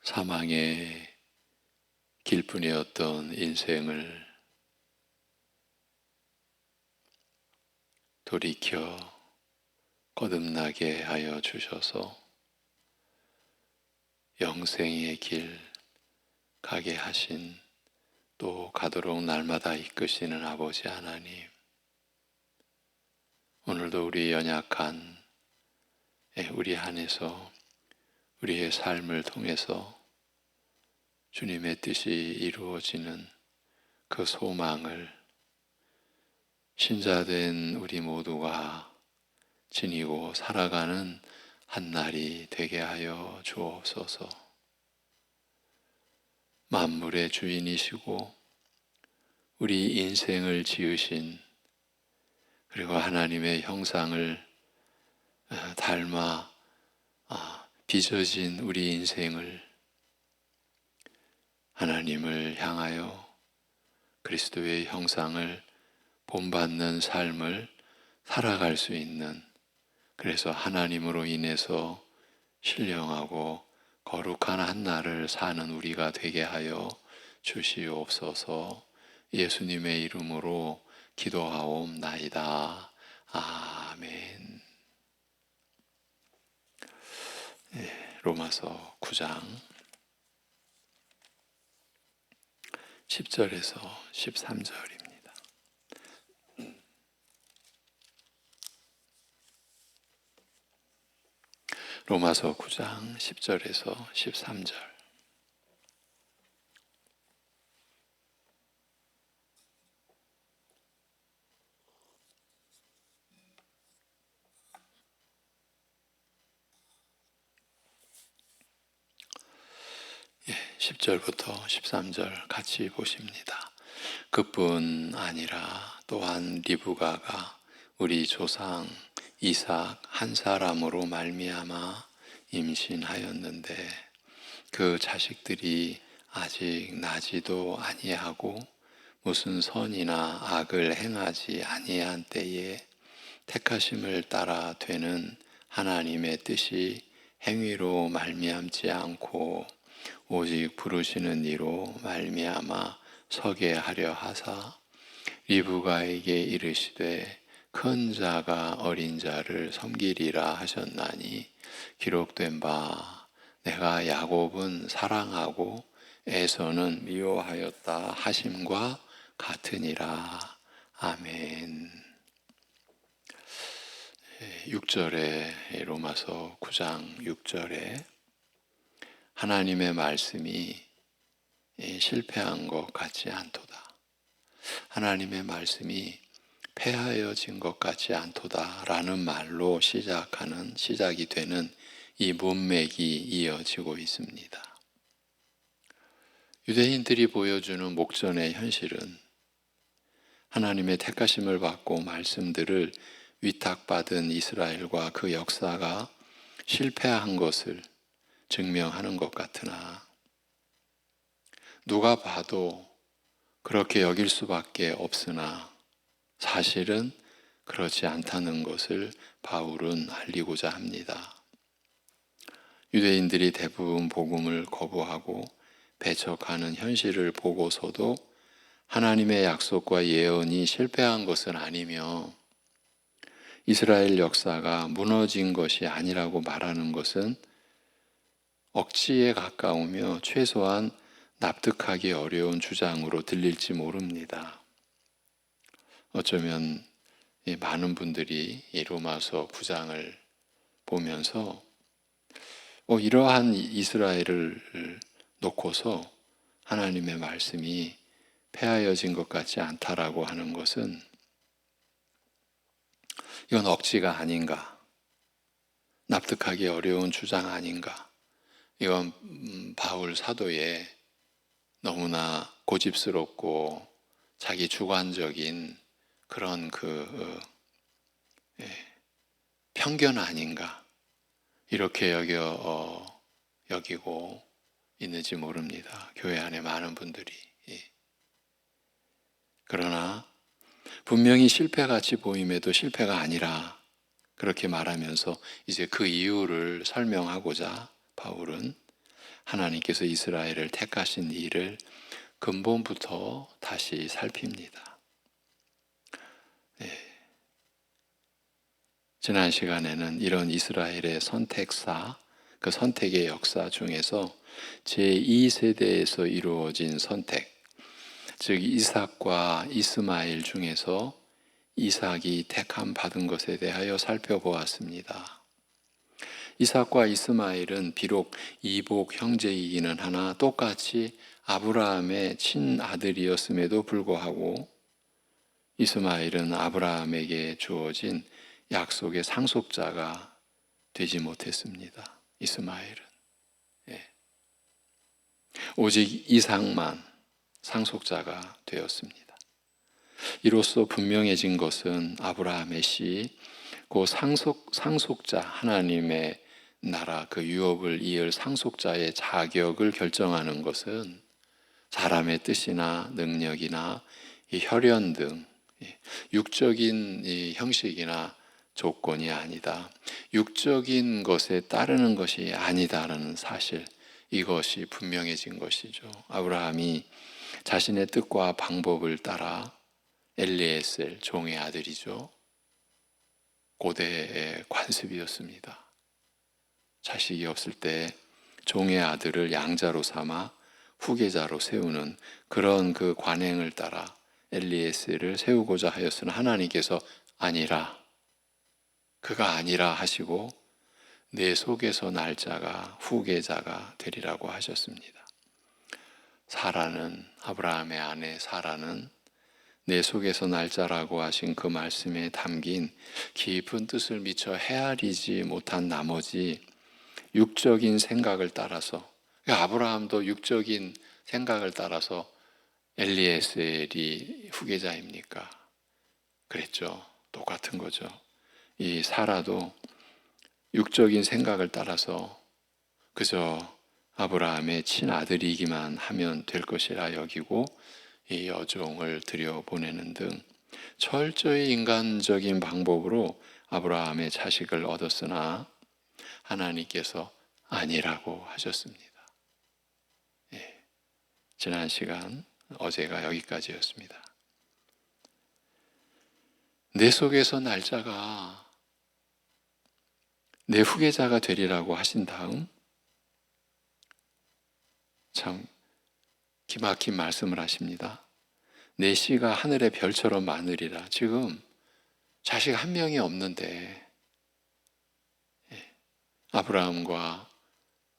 사망의 길뿐이었던 인생을 돌이켜 거듭나게 하여 주셔서 영생의 길 가게 하신, 또 가도록 날마다 이끄시는 아버지 하나님, 오늘도 우리 연약한 우리 안에서 우리의 삶을 통해서 주님의 뜻이 이루어지는 그 소망을 신자된 우리 모두가 지니고 살아가는 한 날이 되게 하여 주옵소서. 만물의 주인이시고 우리 인생을 지으신, 그리고 하나님의 형상을 닮아 빚어진 우리 인생을 하나님을 향하여 그리스도의 형상을 본받는 삶을 살아갈 수 있는, 그래서 하나님으로 인해서 신령하고 거룩한 한 날을 사는 우리가 되게 하여 주시옵소서. 예수님의 이름으로 기도하옵나이다. 아멘. 로마서 9장 10절에서 13절입니다. 로마서 9장 10절에서 13절. 예, 10절부터 13절 같이 보십니다. 그뿐 아니라 또한 리브가가 우리 조상 이삭 한 사람으로 말미암아 임신하였는데 그 자식들이 아직 나지도 아니하고 무슨 선이나 악을 행하지 아니한 때에 택하심을 따라 되는 하나님의 뜻이 행위로 말미암지 않고 오직 부르시는 이로 말미암아 서게 하려 하사 리브가에게 이르시되 큰 자가 어린 자를 섬기리라 하셨나니 기록된 바 내가 야곱은 사랑하고 에서는 미워하였다 하심과 같으니라. 아멘. 6절에 로마서 9장 6절에 하나님의 말씀이 실패한 것 같지 않도다. 하나님의 말씀이 패하여진 것 같지 않도다 라는 말로 시작이 되는 이 문맥이 이어지고 있습니다. 유대인들이 보여주는 목전의 현실은 하나님의 택하심을 받고 말씀들을 위탁받은 이스라엘과 그 역사가 실패한 것을 증명하는 것 같으나 누가 봐도 그렇게 여길 수밖에 없으나 사실은 그렇지 않다는 것을 바울은 알리고자 합니다. 유대인들이 대부분 복음을 거부하고 배척하는 현실을 보고서도 하나님의 약속과 예언이 실패한 것은 아니며 이스라엘 역사가 무너진 것이 아니라고 말하는 것은 억지에 가까우며 최소한 납득하기 어려운 주장으로 들릴지 모릅니다. 어쩌면 많은 분들이 이 로마서 9장을 보면서 이러한 이스라엘을 놓고서 하나님의 말씀이 폐하여진 것 같지 않다라고 하는 것은 이건 억지가 아닌가, 납득하기 어려운 주장 아닌가, 이건 바울 사도의 너무나 고집스럽고 자기 주관적인 그런 편견 아닌가, 이렇게 여기고 있는지 모릅니다. 교회 안에 많은 분들이. 그러나 분명히 실패같이 보임에도 실패가 아니라 그렇게 말하면서 이제 그 이유를 설명하고자 바울은 하나님께서 이스라엘을 택하신 일을 근본부터 다시 살핍니다. 지난 시간에는 이런 이스라엘의 선택사, 그 선택의 역사 중에서 제2세대에서 이루어진 선택, 즉 이삭과 이스마엘 중에서 이삭이 택함 받은 것에 대하여 살펴보았습니다. 이삭과 이스마엘은 비록 이복 형제이기는 하나 똑같이 아브라함의 친아들이었음에도 불구하고 이스마엘은 아브라함에게 주어진 약속의 상속자가 되지 못했습니다. 이스마엘은. 오직 이삭만 상속자가 되었습니다. 이로써 분명해진 것은 아브라함의 씨, 그 상속자 하나님의 나라 그 유업을 이을 상속자의 자격을 결정하는 것은 사람의 뜻이나 능력이나 이 혈연 등 육적인 이 형식이나 조건이 아니다. 육적인 것에 따르는 것이 아니다라는 사실, 이것이 분명해진 것이죠. 아브라함이 자신의 뜻과 방법을 따라 엘리에셀, 종의 아들이죠. 고대의 관습이었습니다. 자식이 없을 때 종의 아들을 양자로 삼아 후계자로 세우는 그런 그 관행을 따라 엘리에셀을 세우고자 하였으나 하나님께서 아니라, 그가 아니라 하시고 내 속에서 날 자가 후계자가 되리라고 하셨습니다. 사라는, 아브라함의 아내 사라는 내 속에서 날 자라고 하신 그 말씀에 담긴 깊은 뜻을 미처 헤아리지 못한 나머지 육적인 생각을 따라서, 아브라함도 육적인 생각을 따라서 엘리에셀이 후계자입니까? 그랬죠. 똑같은 거죠. 이 사라도 육적인 생각을 따라서 그저 아브라함의 친아들이기만 하면 될 것이라 여기고 이 여종을 들여보내는 등 철저히 인간적인 방법으로 아브라함의 자식을 얻었으나 하나님께서 아니라고 하셨습니다. 지난 시간, 어제가 여기까지였습니다. 내 속에서 날 자가 내 후계자가 되리라고 하신 다음 참 기막힌 말씀을 하십니다. 내 씨가 하늘의 별처럼 많으리라. 지금 자식 한 명이 없는데 아브라함과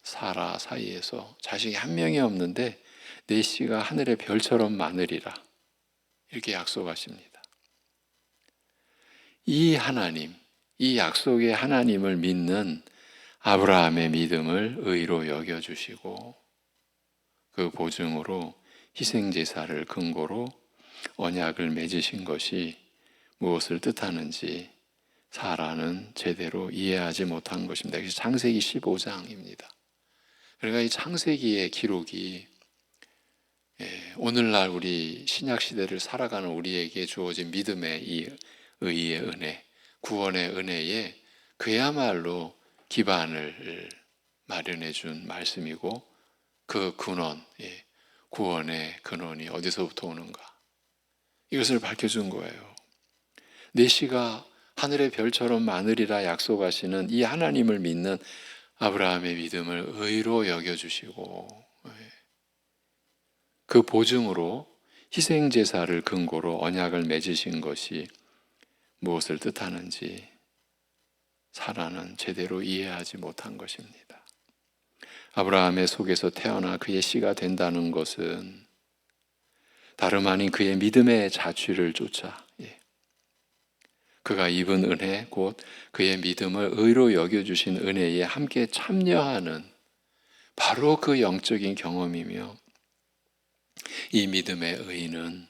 사라 사이에서 자식이 한 명이 없는데 내 씨가 하늘의 별처럼 많으리라. 이렇게 약속하십니다. 이 하나님, 이 약속의 하나님을 믿는 아브라함의 믿음을 의로 여겨주시고 그 보증으로 희생제사를 근거로 언약을 맺으신 것이 무엇을 뜻하는지 사라는 제대로 이해하지 못한 것입니다. 그래서 창세기 15장입니다. 그러니까 이 창세기의 기록이 오늘날 우리 신약시대를 살아가는 우리에게 주어진 믿음의 이 의의 은혜, 구원의 은혜에 그야말로 기반을 마련해 준 말씀이고 그 근원, 구원의 근원이 어디서부터 오는가? 이것을 밝혀준 거예요. 내 씨가 하늘의 별처럼 많으리라 약속하시는 이 하나님을 믿는 아브라함의 믿음을 의로 여겨주시고 그 보증으로 희생제사를 근거로 언약을 맺으신 것이 무엇을 뜻하는지 사라는 제대로 이해하지 못한 것입니다. 아브라함의 속에서 태어나 그의 씨가 된다는 것은 다름 아닌 그의 믿음의 자취를 쫓아 그가 입은 은혜, 곧 그의 믿음을 의로 여겨주신 은혜에 함께 참여하는 바로 그 영적인 경험이며 이 믿음의 의는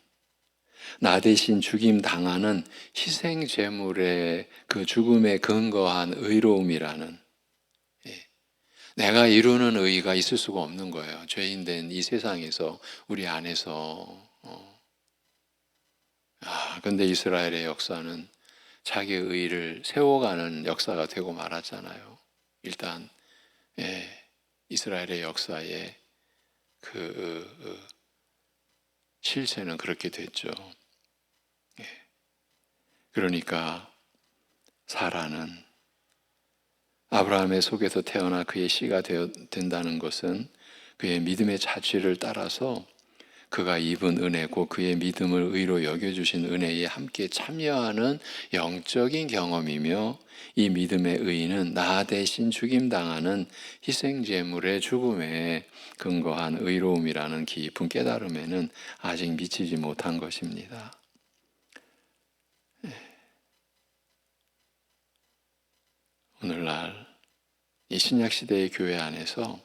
나 대신 죽임 당하는 희생 제물의 그 죽음에 근거한 의로움이라는 내가 이루는 의가 있을 수가 없는 거예요. 죄인된 이 세상에서 우리 안에서 근데 이스라엘의 역사는 자기의 의를 세워가는 역사가 되고 말았잖아요. 일단 이스라엘의 역사의 그 실체는 그렇게 됐죠. 예. 그러니까 사라는 아브라함의 속에서 태어나 그의 씨가 된다는 것은 그의 믿음의 자취를 따라서 그가 입은 은혜고 그의 믿음을 의로 여겨주신 은혜에 함께 참여하는 영적인 경험이며, 이 믿음의 의는 나 대신 죽임당하는 희생제물의 죽음에 근거한 의로움이라는 깊은 깨달음에는 아직 미치지 못한 것입니다. 오늘날 이 신약시대의 교회 안에서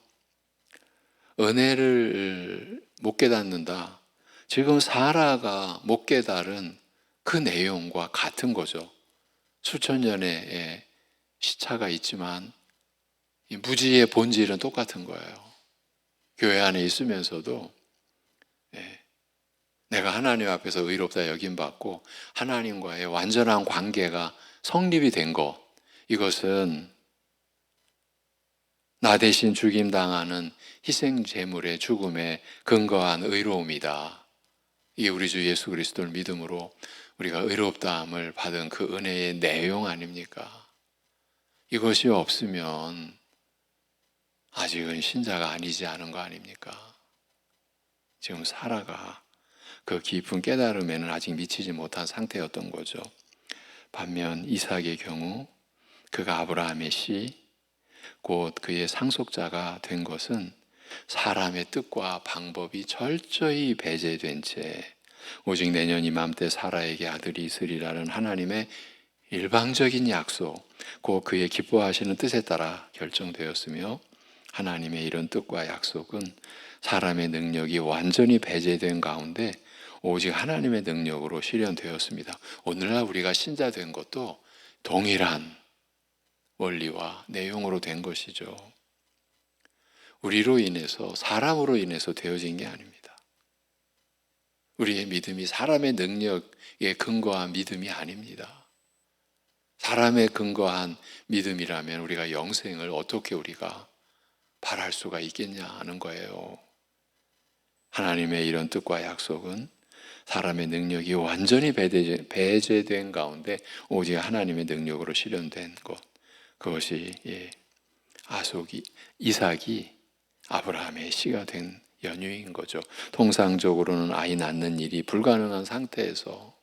은혜를 못 깨닫는다. 지금 사라가 못 깨달은 그 내용과 같은 거죠. 수천 년의 시차가 있지만 이 무지의 본질은 똑같은 거예요. 교회 안에 있으면서도 내가 하나님 앞에서 의롭다 여김받고 하나님과의 완전한 관계가 성립이 된 것, 이것은 나 대신 죽임당하는 희생제물의 죽음에 근거한 의로움이다. 이게 우리 주 예수 그리스도를 믿음으로 우리가 의롭다함을 받은 그 은혜의 내용 아닙니까? 이것이 없으면 아직은 신자가 아니지 않은 거 아닙니까? 지금 사라가 그 깊은 깨달음에는 아직 미치지 못한 상태였던 거죠. 반면 이삭의 경우 그가 아브라함의 씨, 곧 그의 상속자가 된 것은 사람의 뜻과 방법이 철저히 배제된 채 오직 내년 이맘때 사라에게 아들이 있으리라는 하나님의 일방적인 약속, 곧 그의 기뻐하시는 뜻에 따라 결정되었으며, 하나님의 이런 뜻과 약속은 사람의 능력이 완전히 배제된 가운데 오직 하나님의 능력으로 실현되었습니다. 오늘날 우리가 신자 된 것도 동일한 원리와 내용으로 된 것이죠. 우리로 인해서, 사람으로 인해서 되어진 게 아닙니다. 우리의 믿음이 사람의 능력에 근거한 믿음이 아닙니다. 사람에 근거한 믿음이라면 우리가 영생을 어떻게 우리가 바랄 수가 있겠냐는 거예요. 하나님의 이런 뜻과 약속은 사람의 능력이 완전히 배제된 가운데 오직 하나님의 능력으로 실현된 것, 그것이 이삭이 아브라함의 씨가 된 연유인 거죠. 통상적으로는 아이 낳는 일이 불가능한 상태에서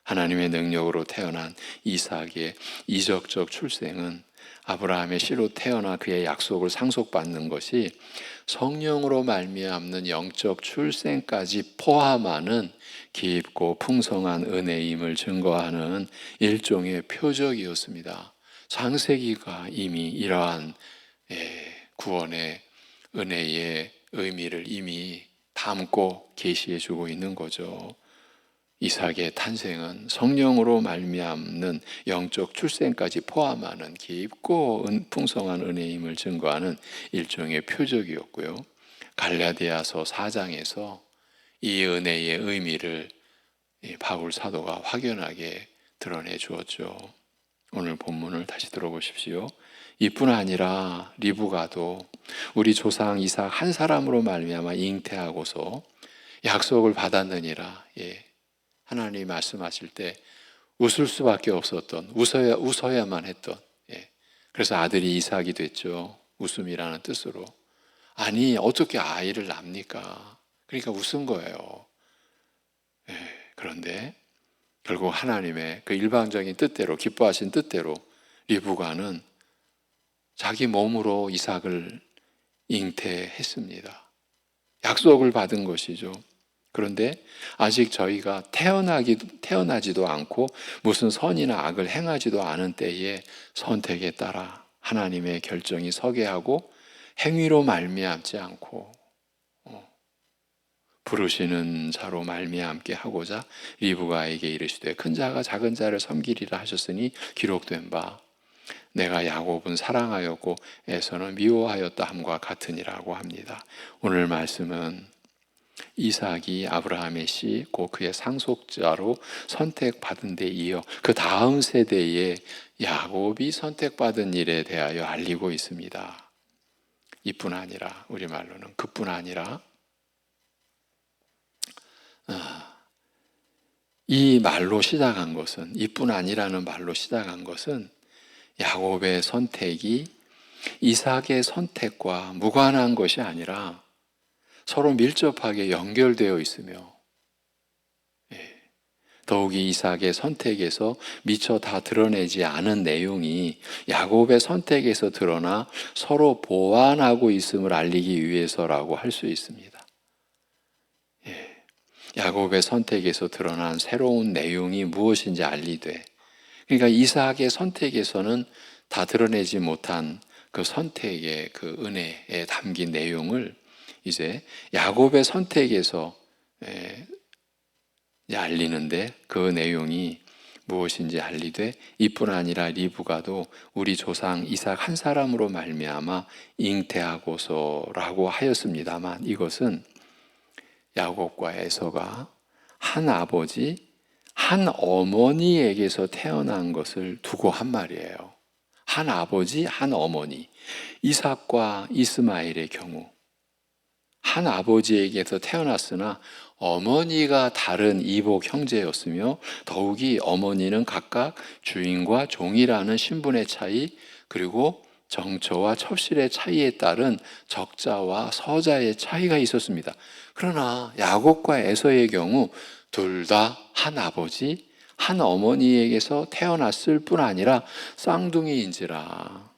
하나님의 능력으로 태어난 이삭의 이적적 출생은 아브라함의 씨로 태어나 그의 약속을 상속받는 것이 성령으로 말미암는 영적 출생까지 포함하는 깊고 풍성한 은혜임을 증거하는 일종의 표적이었습니다. 창세기가 이미 이러한 구원의 은혜의 의미를 이미 담고 계시해 주고 있는 거죠. 이삭의 탄생은 성령으로 말미암는 영적 출생까지 포함하는 깊고 풍성한 은혜임을 증거하는 일종의 표적이었고요. 갈라디아서 4장에서 이 은혜의 의미를 바울 사도가 확연하게 드러내 주었죠. 오늘 본문을 다시 들어보십시오. 이뿐 아니라 리브가도 우리 조상 이삭 한 사람으로 말미암아 잉태하고서 약속을 받았느니라. 하나님이 말씀하실 때 웃을 수밖에 없었던, 웃어야만 했던, 그래서 아들이 이삭이 됐죠. 웃음이라는 뜻으로. 아니 어떻게 아이를 낳습니까? 그러니까 웃은 거예요. 그런데 결국 하나님의 그 일방적인 뜻대로, 기뻐하신 뜻대로 리브가는 자기 몸으로 이삭을 잉태했습니다. 약속을 받은 것이죠. 그런데 아직 저희가 태어나지도 않고 무슨 선이나 악을 행하지도 않은 때에 선택에 따라 하나님의 결정이 서게 하고 행위로 말미암지 않고 부르시는 자로 말미암게 하고자 리브가에게 이르시되 큰 자가 작은 자를 섬기리라 하셨으니 기록된 바 내가 야곱은 사랑하였고 에서는 미워하였다 함과 같으니라고 합니다. 오늘 말씀은 이삭이 아브라함의 씨, 곧 그의 상속자로 선택받은 데 이어 그 다음 세대에 야곱이 선택받은 일에 대하여 알리고 있습니다. 이뿐 아니라, 우리말로는 그뿐 아니라, 이 말로 시작한 것은, 이뿐 아니라는 말로 시작한 것은 야곱의 선택이 이삭의 선택과 무관한 것이 아니라 서로 밀접하게 연결되어 있으며, 더욱이 이삭의 선택에서 미처 다 드러내지 않은 내용이 야곱의 선택에서 드러나 서로 보완하고 있음을 알리기 위해서라고 할 수 있습니다. 야곱의 선택에서 드러난 새로운 내용이 무엇인지 알리되, 그러니까 이삭의 선택에서는 다 드러내지 못한 그 선택의 그 은혜에 담긴 내용을 이제 야곱의 선택에서 알리는데, 그 내용이 무엇인지 알리되, 이뿐 아니라 리브가도 우리 조상 이삭 한 사람으로 말미암아 잉태하고서라고 하였습니다만, 이것은 야곱과 에서가 한 아버지, 한 어머니에게서 태어난 것을 두고 한 말이에요. 한 아버지, 한 어머니. 이삭과 이스마엘의 경우 한 아버지에게서 태어났으나 어머니가 다른 이복 형제였으며, 더욱이 어머니는 각각 주인과 종이라는 신분의 차이, 그리고 정처와 첩실의 차이에 따른 적자와 서자의 차이가 있었습니다. 그러나 야곱과 에서의 경우 둘 다 한 아버지, 한 어머니에게서 태어났을 뿐 아니라 쌍둥이인지라.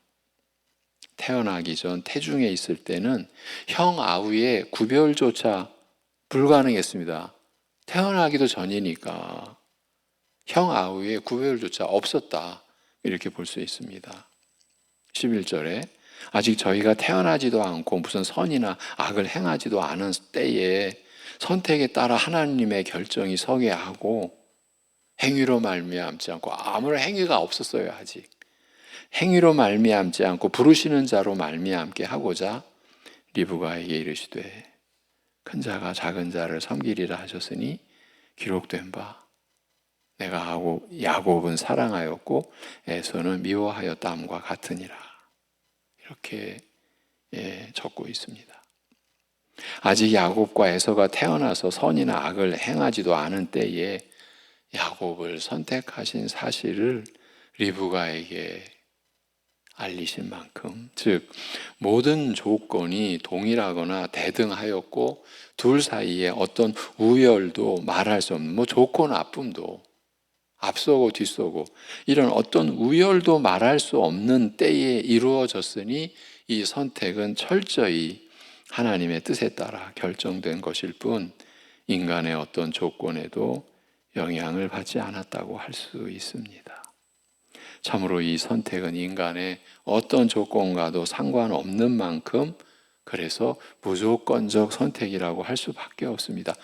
태어나기 전 태중에 있을 때는 형 아우의 구별조차 불가능했습니다. 태어나기도 전이니까 형 아우의 구별조차 없었다, 이렇게 볼 수 있습니다. 11절에 아직 저희가 태어나지도 않고 무슨 선이나 악을 행하지도 않은 때에 선택에 따라 하나님의 결정이 서게 하고, 행위로 말미암지 않고, 아무런 행위가 없었어요. 아직 행위로 말미암지 않고 부르시는 자로 말미암게 하고자 리브가에게 이르시되 큰 자가 작은 자를 섬기리라 하셨으니 기록된 바 내가 야곱은 사랑하였고 에서는 미워하였다함과 같으니라, 이렇게 적고 있습니다. 아직 야곱과 에서가 태어나서 선이나 악을 행하지도 않은 때에 야곱을 선택하신 사실을 리브가에게 알리신 만큼, 즉 모든 조건이 동일하거나 대등하였고 둘 사이에 어떤 우열도 말할 수 없는, 좋고 나쁨도 앞서고 뒤서고 이런 어떤 우열도 말할 수 없는 때에 이루어졌으니 이 선택은 철저히 하나님의 뜻에 따라 결정된 것일 뿐 인간의 어떤 조건에도 영향을 받지 않았다고 할 수 있습니다. 참으로 이 선택은 인간의 어떤 조건과도 상관없는 만큼, 그래서 무조건적 선택이라고 할 수밖에 없습니다.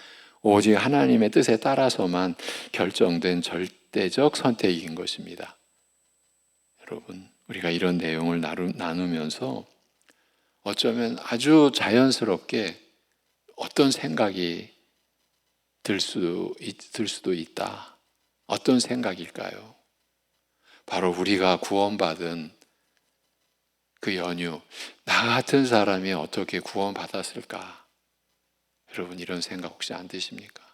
오직 하나님의 뜻에 따라서만 결정된 절대적 선택인 것입니다. 여러분, 우리가 이런 내용을 나누면서 어쩌면 아주 자연스럽게 어떤 생각이 들 수도 있다. 어떤 생각일까요? 바로 우리가 구원받은 그 연유, 나 같은 사람이 어떻게 구원받았을까? 여러분, 이런 생각 혹시 안 드십니까?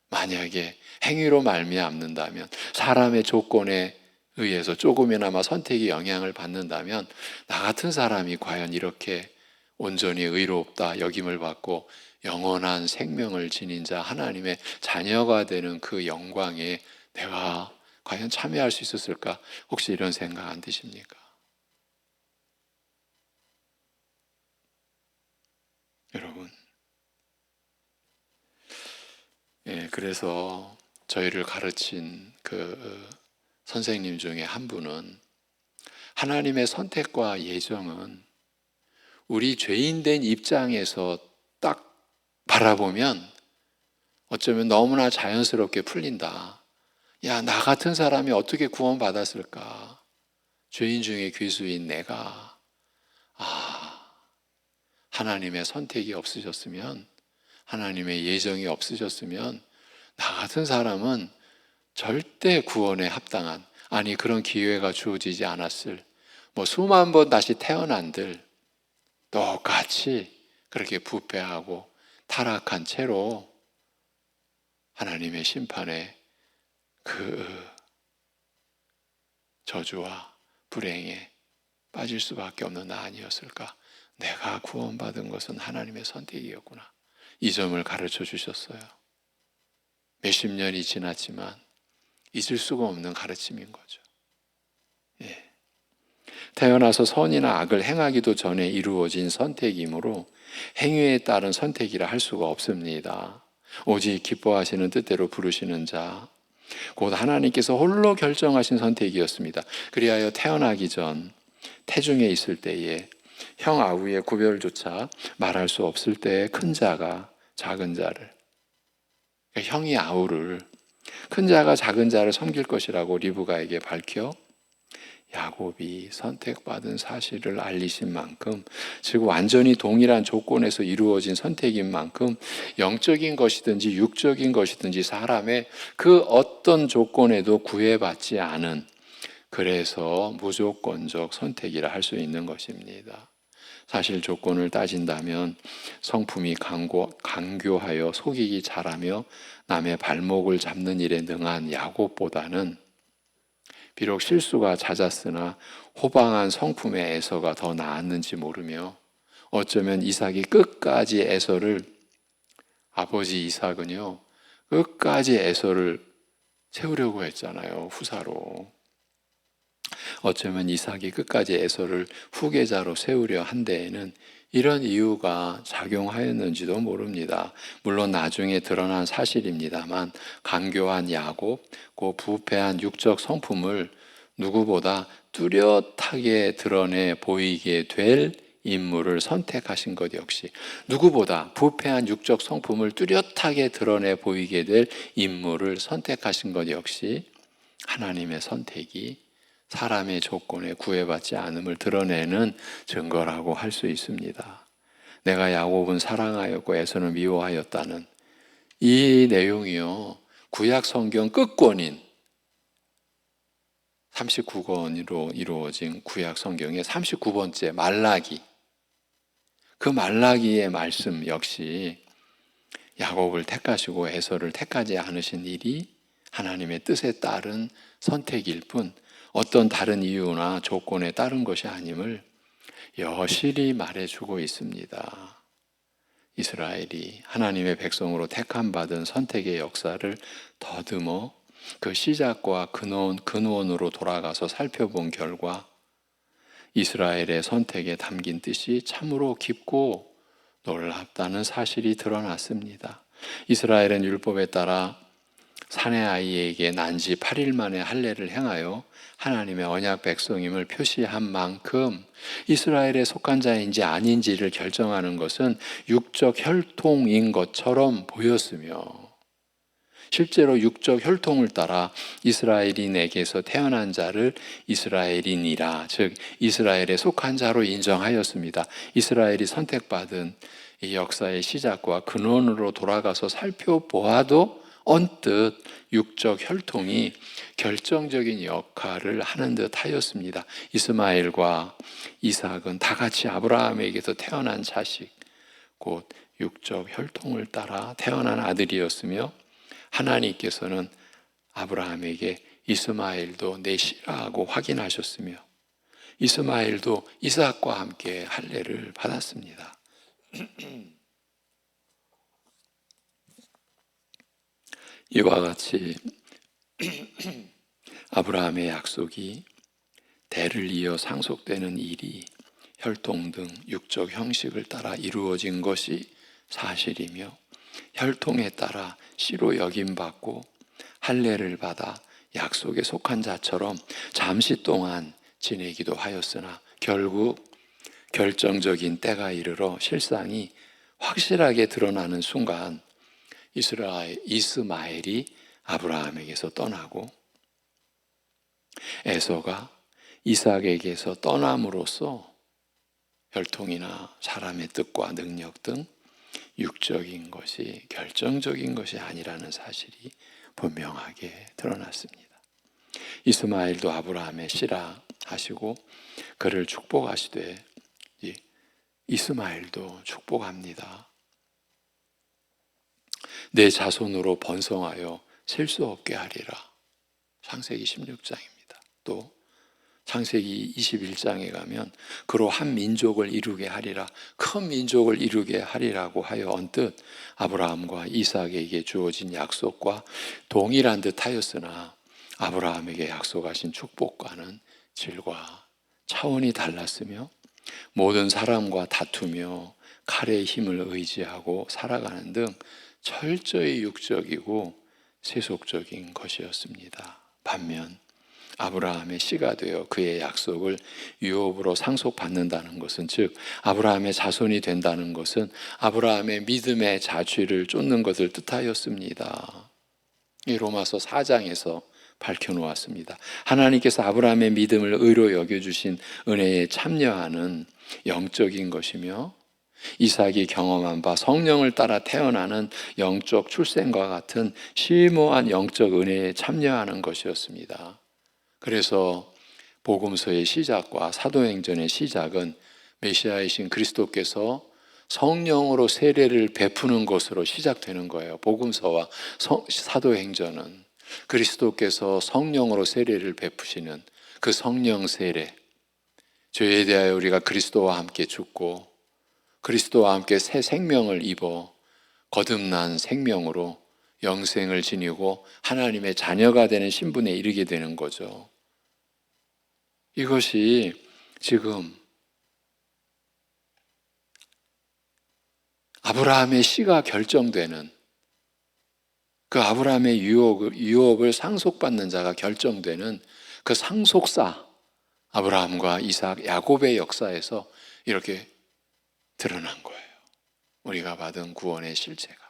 만약에 행위로 말미암는다면, 사람의 조건에 의해서 조금이나마 선택이 영향을 받는다면, 나 같은 사람이 과연 이렇게 온전히 의롭다 여김을 받고 영원한 생명을 지닌 자, 하나님의 자녀가 되는 그 영광에 내가 과연 참여할 수 있었을까? 혹시 이런 생각 안 드십니까? 여러분, 그래서 저희를 가르친 그 선생님 중에 한 분은 하나님의 선택과 예정은 우리 죄인된 입장에서 딱 바라보면 어쩌면 너무나 자연스럽게 풀린다. 야, 나 같은 사람이 어떻게 구원받았을까? 죄인 중에 귀수인 내가, 하나님의 선택이 없으셨으면, 하나님의 예정이 없으셨으면 나 같은 사람은 절대 구원에 합당한, 아니 그런 기회가 주어지지 않았을, 뭐 수만 번 다시 태어난들 똑같이 그렇게 부패하고 타락한 채로 하나님의 심판에 그 저주와 불행에 빠질 수밖에 없는 나 아니었을까? 내가 구원받은 것은 하나님의 선택이었구나. 이 점을 가르쳐 주셨어요. 몇십 년이 지났지만 잊을 수가 없는 가르침인 거죠. 예. 태어나서 선이나 악을 행하기도 전에 이루어진 선택이므로 행위에 따른 선택이라 할 수가 없습니다. 오직 기뻐하시는 뜻대로 부르시는 자, 곧 하나님께서 홀로 결정하신 선택이었습니다. 그리하여 태어나기 전 태중에 있을 때에 형 아우의 구별조차 말할 수 없을 때에 큰 자가 작은 자를, 그러니까 형이 아우를, 큰 자가 작은 자를 섬길 것이라고 리브가에게 밝혀 야곱이 선택받은 사실을 알리신 만큼, 즉 완전히 동일한 조건에서 이루어진 선택인 만큼 영적인 것이든지 육적인 것이든지 사람의 그 어떤 조건에도 구애받지 않은, 그래서 무조건적 선택이라 할 수 있는 것입니다. 사실 조건을 따진다면 성품이 강교하여 속이기 잘하며 남의 발목을 잡는 일에 능한 야곱보다는 비록 실수가 잦았으나 호방한 성품의 에서가 더 나았는지 모르며, 어쩌면 이삭이 끝까지 에서를, 아버지 이삭은요 끝까지 에서를 세우려고 했잖아요. 후사로. 어쩌면 이삭이 끝까지 에서를 후계자로 세우려 한 데에는 이런 이유가 작용하였는지도 모릅니다. 물론 나중에 드러난 사실입니다만 간교한 야곱, 그 부패한 육적 성품을 누구보다 뚜렷하게 드러내 보이게 될 인물을 선택하신 것 역시, 누구보다 부패한 육적 성품을 뚜렷하게 드러내 보이게 될 인물을 선택하신 것 역시 하나님의 선택이 사람의 조건에 구애받지 않음을 드러내는 증거라고 할 수 있습니다. 내가 야곱은 사랑하였고 에서는 미워하였다는 이 내용이요, 구약 성경 끝권인 39권으로 이루어진 구약 성경의 39번째 말라기, 그 말라기의 말씀 역시 야곱을 택하시고 에서를 택하지 않으신 일이 하나님의 뜻에 따른 선택일 뿐 어떤 다른 이유나 조건에 따른 것이 아님을 여실히 말해주고 있습니다. 이스라엘이 하나님의 백성으로 택함받은 선택의 역사를 더듬어 그 시작과 근원으로 돌아가서 살펴본 결과 이스라엘의 선택에 담긴 뜻이 참으로 깊고 놀랍다는 사실이 드러났습니다. 이스라엘은 율법에 따라 사내 아이에게 난지 8일 만에 할례를 행하여 하나님의 언약 백성임을 표시한 만큼 이스라엘에 속한 자인지 아닌지를 결정하는 것은 육적 혈통인 것처럼 보였으며, 실제로 육적 혈통을 따라 이스라엘인에게서 태어난 자를 이스라엘인이라, 즉 이스라엘에 속한 자로 인정하였습니다. 이스라엘이 선택받은 이 역사의 시작과 근원으로 돌아가서 살펴보아도 언뜻 육적 혈통이 결정적인 역할을 하는 듯 하였습니다. 이스마엘과 이삭은 다 같이 아브라함에게서 태어난 자식, 곧 육적 혈통을 따라 태어난 아들이었으며, 하나님께서는 아브라함에게 이스마엘도 내 씨라고 확인하셨으며 이스마엘도 이삭과 함께 할례를 받았습니다. 이와 같이 아브라함의 약속이 대를 이어 상속되는 일이 혈통 등 육적 형식을 따라 이루어진 것이 사실이며, 혈통에 따라 씨로 여김받고 할례를 받아 약속에 속한 자처럼 잠시 동안 지내기도 하였으나 결국 결정적인 때가 이르러 실상이 확실하게 드러나는 순간 이스마엘이 아브라함에게서 떠나고 에서가 이삭에게서 떠남으로써 혈통이나 사람의 뜻과 능력 등 육적인 것이 결정적인 것이 아니라는 사실이 분명하게 드러났습니다. 이스마엘도 아브라함의 씨라 하시고 그를 축복하시되 이스마엘도 축복합니다. 내 자손으로 번성하여 셀 수 없게 하리라. 창세기 16장입니다. 또 창세기 21장에 가면 그로 한 민족을 이루게 하리라, 큰 민족을 이루게 하리라고 하여 언뜻 아브라함과 이삭에게 주어진 약속과 동일한 듯 하였으나 아브라함에게 약속하신 축복과는 질과 차원이 달랐으며 모든 사람과 다투며 칼의 힘을 의지하고 살아가는 등 철저히 육적이고 세속적인 것이었습니다. 반면 아브라함의 씨가 되어 그의 약속을 유업으로 상속받는다는 것은, 즉 아브라함의 자손이 된다는 것은 아브라함의 믿음의 자취를 쫓는 것을 뜻하였습니다. 이 로마서 4장에서 밝혀놓았습니다. 하나님께서 아브라함의 믿음을 의로 여겨주신 은혜에 참여하는 영적인 것이며 이삭이 경험한 바 성령을 따라 태어나는 영적 출생과 같은 심오한 영적 은혜에 참여하는 것이었습니다. 그래서 복음서의 시작과 사도행전의 시작은 메시아이신 그리스도께서 성령으로 세례를 베푸는 것으로 시작되는 거예요. 복음서와 사도행전은 그리스도께서 성령으로 세례를 베푸시는 그 성령 세례, 죄에 대하여 우리가 그리스도와 함께 죽고 그리스도와 함께 새 생명을 입어 거듭난 생명으로 영생을 지니고 하나님의 자녀가 되는 신분에 이르게 되는 거죠. 이것이 지금 아브라함의 씨가 결정되는, 그 아브라함의 유업을 상속받는 자가 결정되는 그 상속사 아브라함과 이삭, 야곱의 역사에서 이렇게 드러난 거예요. 우리가 받은 구원의 실체가.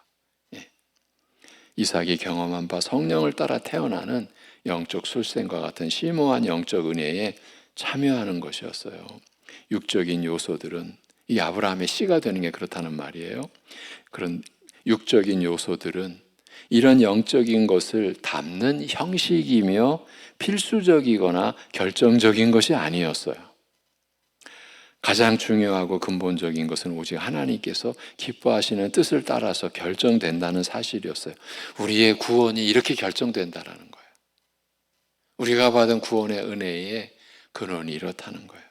이삭이 경험한 바 성령을 따라 태어나는 영적 출생과 같은 심오한 영적 은혜에 참여하는 것이었어요. 육적인 요소들은, 이 아브라함의 씨가 되는 게 그렇다는 말이에요. 그런 육적인 요소들은 이런 영적인 것을 담는 형식이며 필수적이거나 결정적인 것이 아니었어요. 가장 중요하고 근본적인 것은 오직 하나님께서 기뻐하시는 뜻을 따라서 결정된다는 사실이었어요. 우리의 구원이 이렇게 결정된다는 거예요. 우리가 받은 구원의 은혜의 근원이 이렇다는 거예요.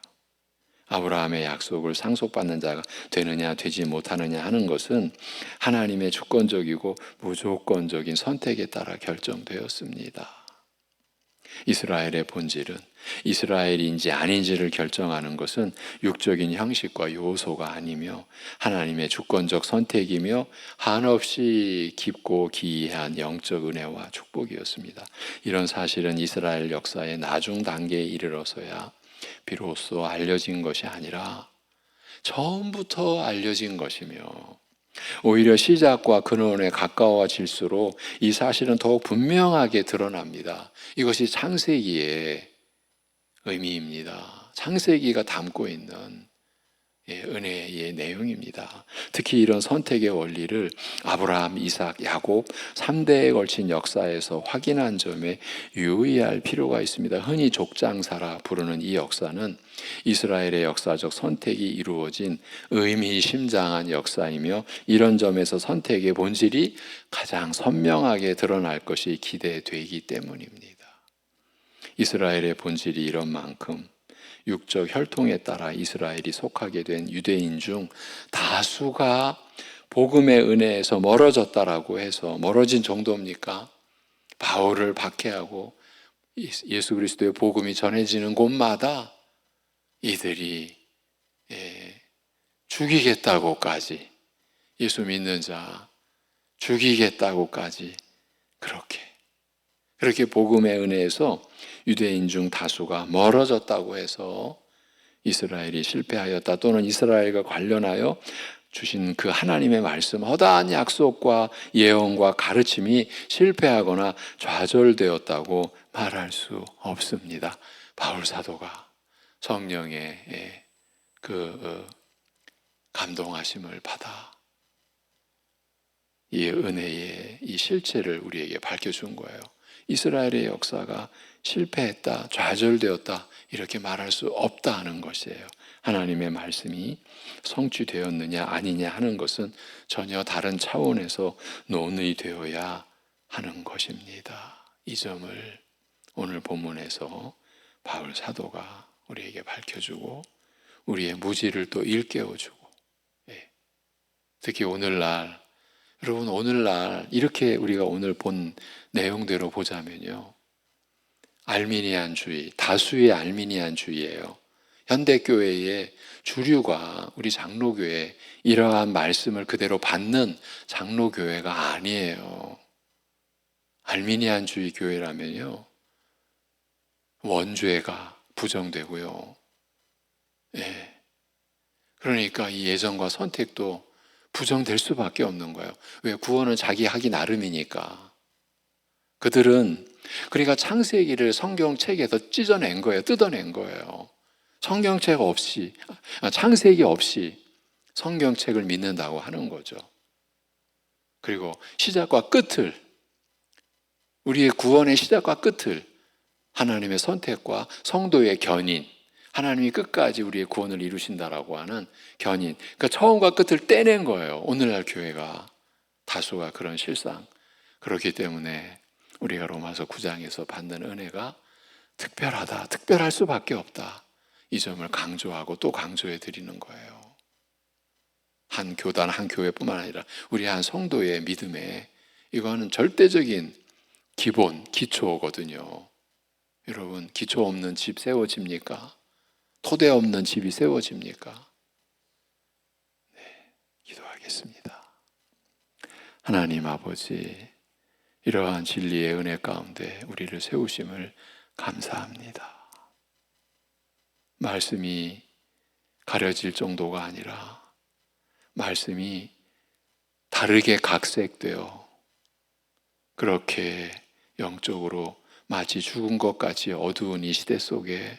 아브라함의 약속을 상속받는 자가 되느냐 되지 못하느냐 하는 것은 하나님의 주권적이고 무조건적인 선택에 따라 결정되었습니다. 이스라엘의 본질은 이스라엘인지 아닌지를 결정하는 것은 육적인 형식과 요소가 아니며 하나님의 주권적 선택이며 한없이 깊고 기이한 영적 은혜와 축복이었습니다. 이런 사실은 이스라엘 역사의 나중 단계에 이르러서야 비로소 알려진 것이 아니라 처음부터 알려진 것이며 오히려 시작과 근원에 가까워질수록 이 사실은 더욱 분명하게 드러납니다. 이것이 창세기의 의미입니다. 창세기가 담고 있는 은혜의 내용입니다. 특히 이런 선택의 원리를 아브라함, 이삭, 야곱 3대에 걸친 역사에서 확인한 점에 유의할 필요가 있습니다. 흔히 족장사라 부르는 이 역사는 이스라엘의 역사적 선택이 이루어진 의미심장한 역사이며 이런 점에서 선택의 본질이 가장 선명하게 드러날 것이 기대되기 때문입니다. 이스라엘의 본질이 이런 만큼 육적 혈통에 따라 이스라엘이 속하게 된 유대인 중 다수가 복음의 은혜에서 멀어졌다라고 해서 멀어진 정도입니까? 바울을 박해하고 예수 그리스도의 복음이 전해지는 곳마다 이들이 죽이겠다고까지, 예수 믿는 자 죽이겠다고까지 그렇게 복음의 은혜에서 유대인 중 다수가 멀어졌다고 해서 이스라엘이 실패하였다, 또는 이스라엘과 관련하여 주신 그 하나님의 말씀, 허다한 약속과 예언과 가르침이 실패하거나 좌절되었다고 말할 수 없습니다. 바울 사도가 성령의 그 감동하심을 받아 이 은혜의 이 실체를 우리에게 밝혀준 거예요. 이스라엘의 역사가 실패했다, 좌절되었다 이렇게 말할 수 없다 하는 것이에요. 하나님의 말씀이 성취되었느냐 아니냐 하는 것은 전혀 다른 차원에서 논의되어야 하는 것입니다. 이 점을 오늘 본문에서 바울 사도가 우리에게 밝혀주고 우리의 무지를 또 일깨워주고, 특히 오늘날, 여러분 오늘날 이렇게 우리가 오늘 본 내용대로 보자면요, 알미니안주의, 다수의 알미니안주의예요. 현대교회의 주류가 우리 장로교회 이러한 말씀을 그대로 받는 장로교회가 아니에요. 알미니안주의 교회라면요, 원죄가 부정되고요. 그러니까 이 예정과 선택도 부정될 수밖에 없는 거예요. 왜? 구원은 자기 하기 나름이니까. 그들은 그러니까 창세기를 성경책에서 찢어낸 거예요. 뜯어낸 거예요. 성경책 없이, 창세기 없이 성경책을 믿는다고 하는 거죠. 그리고 시작과 끝을, 우리의 구원의 시작과 끝을 하나님의 선택과 성도의 견인, 하나님이 끝까지 우리의 구원을 이루신다라고 하는 견인, 그러니까 처음과 끝을 떼낸 거예요. 오늘날 교회가 다수가 그런 실상. 그렇기 때문에 우리가 로마서 9장에서 받는 은혜가 특별하다, 특별할 수밖에 없다, 이 점을 강조하고 또 강조해 드리는 거예요. 한 교단, 한 교회뿐만 아니라 우리 한 성도의 믿음에 이거는 절대적인 기본, 기초거든요. 여러분, 기초 없는 집 세워집니까? 토대 없는 집이 세워집니까? 기도하겠습니다. 하나님 아버지, 이러한 진리의 은혜 가운데 우리를 세우심을 감사합니다. 말씀이 가려질 정도가 아니라 말씀이 다르게 각색되어 그렇게 영적으로 마치 죽은 것 같이 어두운 이 시대 속에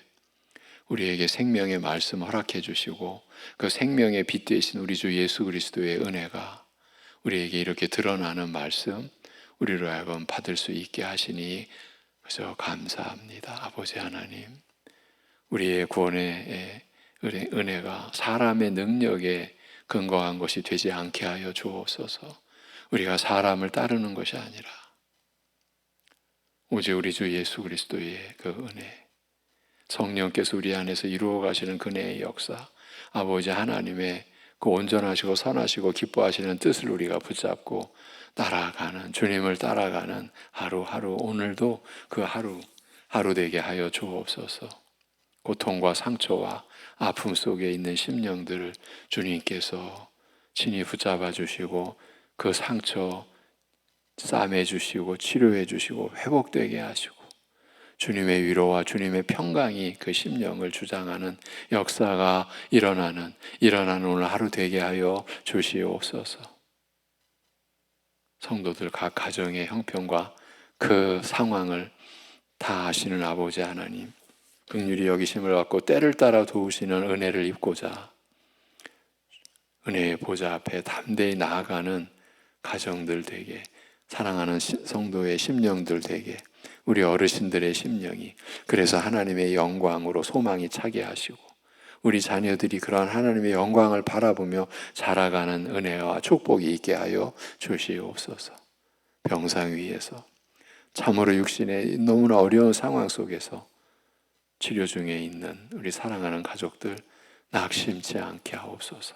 우리에게 생명의 말씀 허락해 주시고 그 생명의 빛 되신 우리 주 예수 그리스도의 은혜가 우리에게 이렇게 드러나는 말씀 우리로 하여금 받을 수 있게 하시니 그저 감사합니다. 아버지 하나님, 우리의 구원의 은혜가 사람의 능력에 근거한 것이 되지 않게 하여 주옵소서. 우리가 사람을 따르는 것이 아니라 오직 우리 주 예수 그리스도의 그 은혜, 성령께서 우리 안에서 이루어 가시는 그 은혜의 역사, 아버지 하나님의 그 온전하시고 선하시고 기뻐하시는 뜻을 우리가 붙잡고 따라가는, 주님을 따라가는 하루하루, 오늘도 그 하루 되게 하여 주옵소서. 고통과 상처와 아픔 속에 있는 심령들을 주님께서 친히 붙잡아 주시고 그 상처 싸매 주시고 치료해 주시고 회복되게 하시고 주님의 위로와 주님의 평강이 그 심령을 주장하는 역사가 일어나는 오늘 하루 되게 하여 주시옵소서. 성도들 각 가정의 형편과 그 상황을 다 아시는 아버지 하나님, 긍휼히 여기심을 받고 때를 따라 도우시는 은혜를 입고자 은혜의 보좌 앞에 담대히 나아가는 가정들 되게, 사랑하는 성도의 심령들 되게, 우리 어르신들의 심령이 그래서 하나님의 영광으로 소망이 차게 하시고 우리 자녀들이 그러한 하나님의 영광을 바라보며 자라가는 은혜와 축복이 있게 하여 주시옵소서. 병상 위에서 참으로 육신의 너무나 어려운 상황 속에서 치료 중에 있는 우리 사랑하는 가족들 낙심치 않게 하옵소서.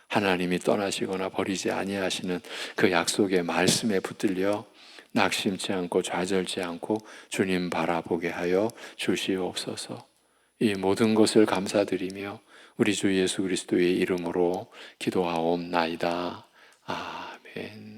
하나님이 떠나시거나 버리지 아니하시는 그 약속의 말씀에 붙들려 낙심치 않고 좌절치 않고 주님 바라보게 하여 주시옵소서. 이 모든 것을 감사드리며 우리 주 예수 그리스도의 이름으로 기도하옵나이다. 아멘.